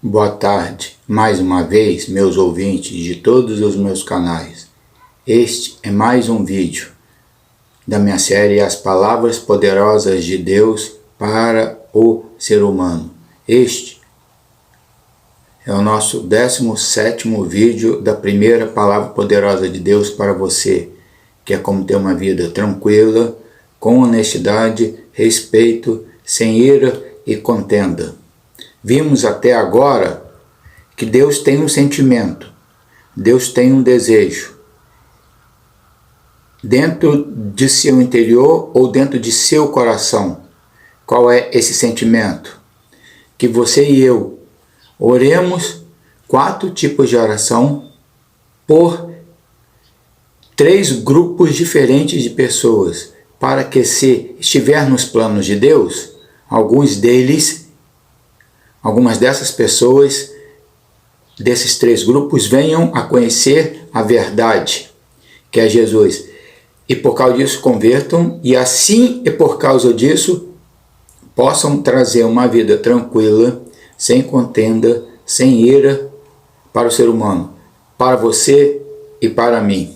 Boa tarde, mais uma vez, meus ouvintes de todos os meus canais. Este é mais um vídeo da minha série As Palavras Poderosas de Deus para o Ser Humano. Este é o nosso 17º vídeo da primeira Palavra Poderosa de Deus para você, que é como ter uma vida tranquila, com honestidade, respeito, sem ira e contenda. Vimos até agora que Deus tem um sentimento, Deus tem um desejo. Dentro de seu interior ou dentro de seu coração. Qual é esse sentimento? Que você e eu oremos 4 tipos de oração por 3 grupos diferentes de pessoas, para que, se estiver nos planos de Deus, algumas dessas pessoas, desses 3 grupos, venham a conhecer a verdade, que é Jesus. E por causa disso convertam, e assim e por causa disso possam trazer uma vida tranquila, sem contenda, sem ira para o ser humano, para você e para mim.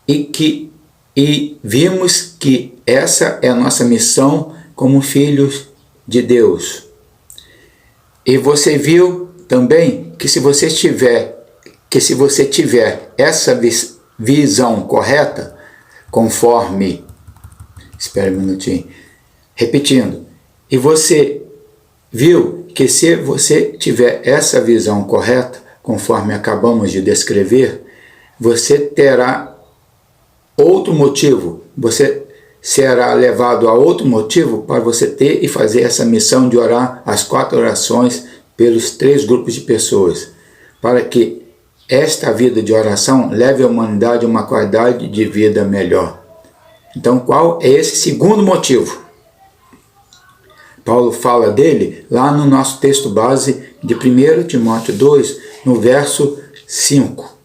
E vimos que essa é a nossa missão como filhos de Deus. E você viu também que se você tiver essa visão correta, conforme, espera um minutinho, repetindo, e você viu que se você tiver essa visão correta, conforme acabamos de descrever, você terá outro motivo, você será levado a outro motivo para você ter e fazer essa missão de orar as 4 orações pelos 3 grupos de pessoas, para que esta vida de oração leve a humanidade a uma qualidade de vida melhor. Então, qual é esse segundo motivo? Paulo fala dele lá no nosso texto base de 1 Timóteo 2, no verso 5.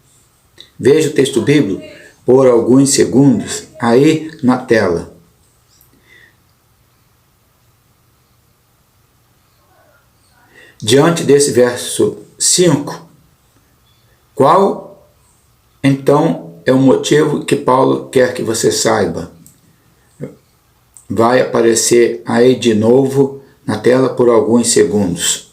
Veja o texto bíblico por alguns segundos aí na tela. Diante desse verso 5, qual então é o motivo que Paulo quer que você saiba? Vai aparecer aí de novo na tela por alguns segundos.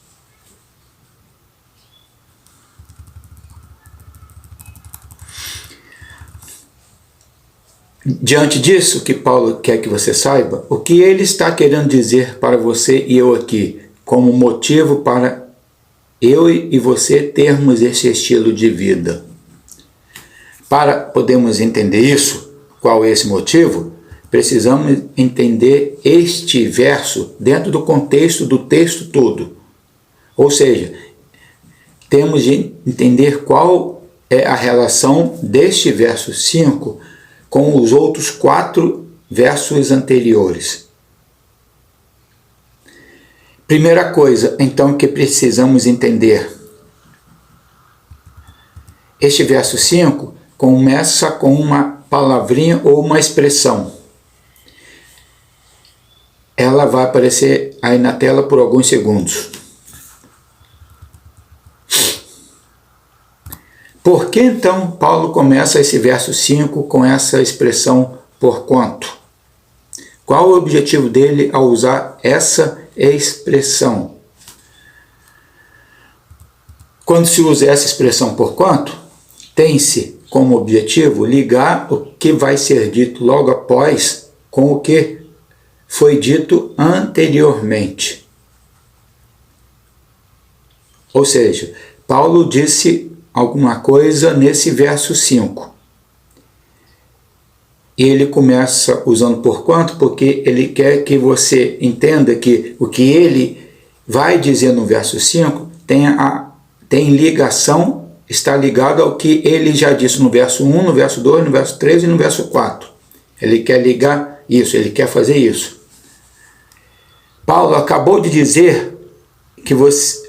Diante disso que Paulo quer que você saiba, o que ele está querendo dizer para você e eu aqui, como motivo para eu e você termos esse estilo de vida. Para podermos entender isso, qual é esse motivo, precisamos entender este verso dentro do contexto do texto todo. Ou seja, temos de entender qual é a relação deste verso 5 com os outros 4 versos anteriores. Primeira coisa, então, que precisamos entender. Este verso 5 começa com uma palavrinha ou uma expressão. Ela vai aparecer aí na tela por alguns segundos. Por que então Paulo começa esse verso 5 com essa expressão porquanto? Qual o objetivo dele ao usar essa expressão? Quando se usa essa expressão porquanto, tem-se como objetivo ligar o que vai ser dito logo após com o que foi dito anteriormente. Ou seja, Paulo disse alguma coisa nesse verso 5. E ele começa usando porquanto porque ele quer que você entenda que o que ele vai dizer no verso 5 tem ligação, está ligado ao que ele já disse no verso 1, no verso 2, no verso 3 e no verso 4. Ele quer ligar isso, ele quer fazer isso. Paulo acabou de dizer que você...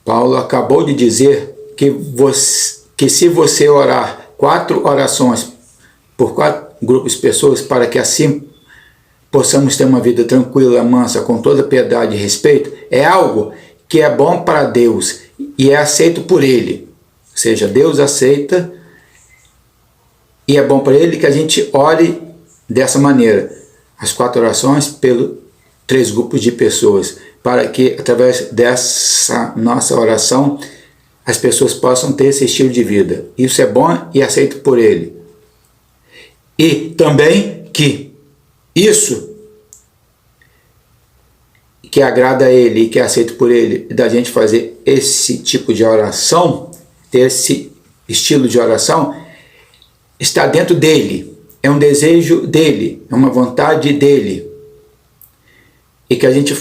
Paulo acabou de dizer que se você orar 4 orações por 4 grupos de pessoas para que assim possamos ter uma vida tranquila, mansa, com toda piedade e respeito, é algo que é bom para Deus e é aceito por Ele. Ou seja, Deus aceita e é bom para Ele que a gente ore dessa maneira. As 4 orações pelo 3 grupos de pessoas, para que através dessa nossa oração as pessoas possam ter esse estilo de vida. Isso é bom e aceito por Ele. E também que isso que agrada a Ele e que é aceito por Ele, da gente fazer esse tipo de oração, ter esse estilo de oração, está dentro dEle, é um desejo dEle, é uma vontade dEle. E que a gente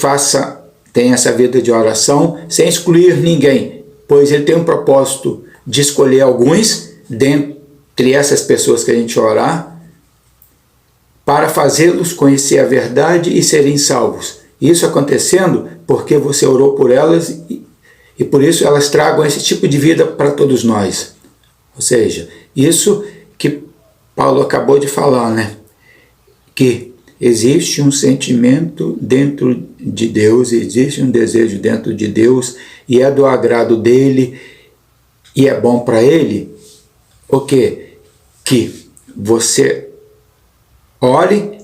tenha essa vida de oração sem excluir ninguém, pois Ele tem um propósito de escolher alguns dentre essas pessoas que a gente orar, para fazê-los conhecer a verdade e serem salvos. Isso acontecendo porque você orou por elas e por isso elas tragam esse tipo de vida para todos nós. Ou seja, isso que Paulo acabou de falar, né? Que existe um sentimento dentro de Deus, existe um desejo dentro de Deus e é do agrado dele e é bom para ele. O quê? Que você ore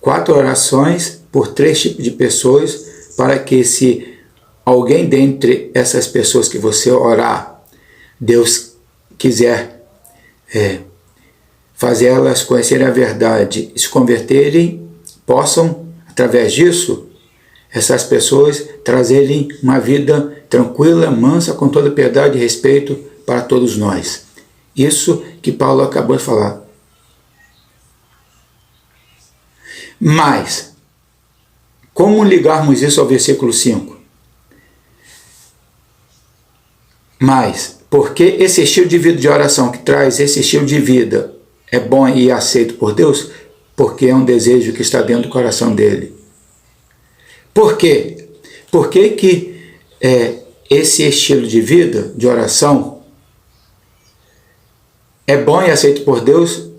4 orações por 3 tipos de pessoas, para que se alguém dentre essas pessoas que você orar, Deus quiser fazer elas conhecerem a verdade e se converterem, possam, através disso, essas pessoas trazerem uma vida tranquila, mansa, com toda piedade e respeito para todos nós. Isso que Paulo acabou de falar. Mas como ligarmos isso ao versículo 5? Mas, porque esse estilo de vida de oração que traz esse estilo de vida é bom e aceito por Deus? Porque é um desejo que está dentro do coração dele. Por quê? Por que esse estilo de vida, de oração, é bom e aceito por Deus?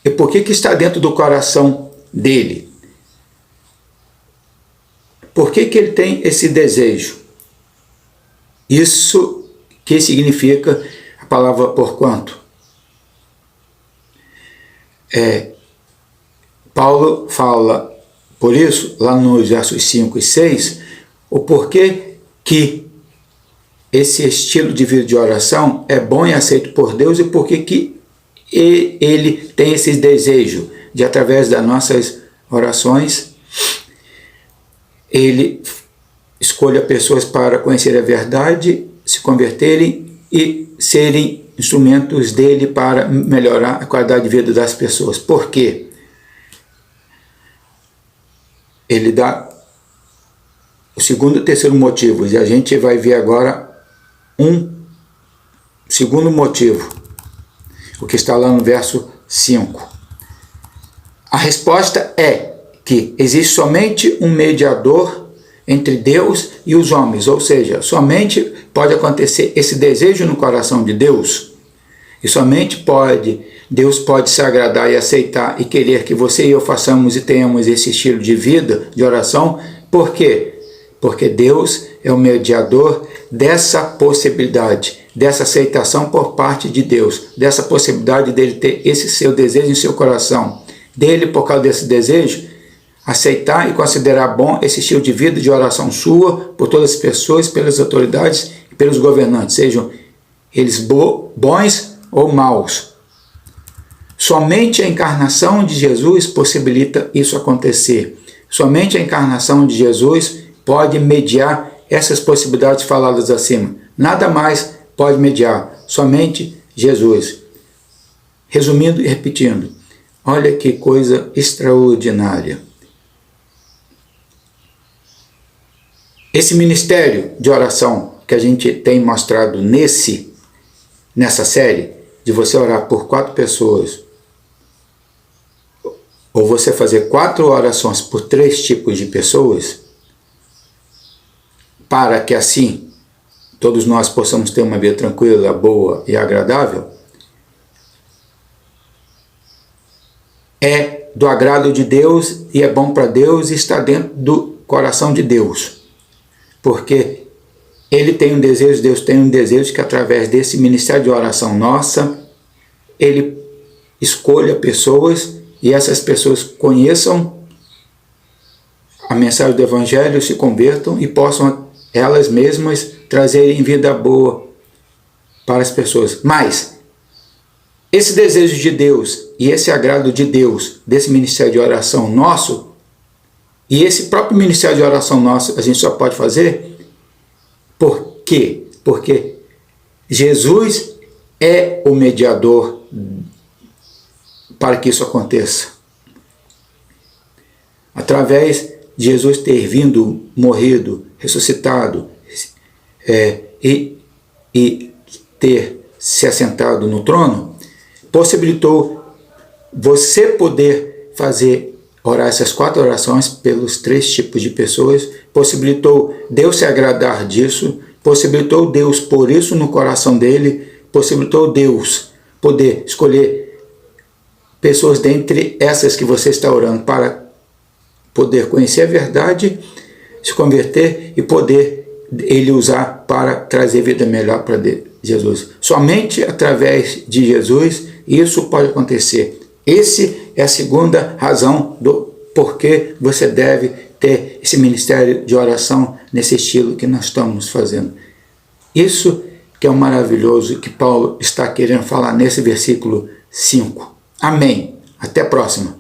E por que está dentro do coração dele? Por que ele tem esse desejo? Isso que significa a palavra porquanto. Paulo fala, por isso, lá nos versos 5 e 6, o porquê que esse estilo de vida de oração é bom e aceito por Deus e porquê que ele tem esse desejo de, através das nossas orações, ele escolha pessoas para conhecer a verdade, se converterem e serem instrumentos dele para melhorar a qualidade de vida das pessoas. Por quê? Ele dá o segundo e terceiro motivo, e a gente vai ver agora um segundo motivo, o que está lá no verso 5. A resposta é que existe somente um mediador entre Deus e os homens, ou seja, somente pode acontecer esse desejo no coração de Deus, e somente Deus pode se agradar e aceitar e querer que você e eu façamos e tenhamos esse estilo de vida, de oração. Por quê? Porque Deus é o mediador dessa possibilidade, dessa aceitação por parte de Deus, dessa possibilidade dele ter esse seu desejo em seu coração, dele, por causa desse desejo, aceitar e considerar bom esse estilo de vida de oração sua por todas as pessoas, pelas autoridades e pelos governantes, sejam eles bons ou maus. Somente a encarnação de Jesus possibilita isso acontecer. Somente a encarnação de Jesus pode mediar essas possibilidades faladas acima. Nada mais pode mediar, somente Jesus. Resumindo e repetindo, olha que coisa extraordinária. Esse ministério de oração que a gente tem mostrado nessa série, de você orar por 4 pessoas, ou você fazer 4 orações por 3 tipos de pessoas, para que assim todos nós possamos ter uma vida tranquila, boa e agradável, é do agrado de Deus e é bom para Deus e está dentro do coração de Deus. Porque Ele tem um desejo, Deus tem um desejo que através desse ministério de oração nossa, Ele escolha pessoas e essas pessoas conheçam a mensagem do Evangelho, se convertam e possam elas mesmas trazerem vida boa para as pessoas. Mas esse desejo de Deus e esse agrado de Deus, desse ministério de oração nosso, e esse próprio ministério de oração nosso, a gente só pode fazer, por quê? Porque Jesus é o mediador para que isso aconteça. Através de Jesus ter vindo, morrido, ressuscitado, e ter se assentado no trono, possibilitou você poder orar essas 4 orações pelos 3 tipos de pessoas, possibilitou Deus se agradar disso, possibilitou Deus pôr isso no coração dele, possibilitou Deus poder escolher pessoas dentre essas que você está orando para poder conhecer a verdade, se converter e poder ele usar para trazer vida melhor para Jesus. Somente através de Jesus isso pode acontecer. Esse é a segunda razão do porquê você deve ter esse ministério de oração nesse estilo que nós estamos fazendo. Isso que é o maravilhoso que Paulo está querendo falar nesse versículo 5. Amém. Até a próxima.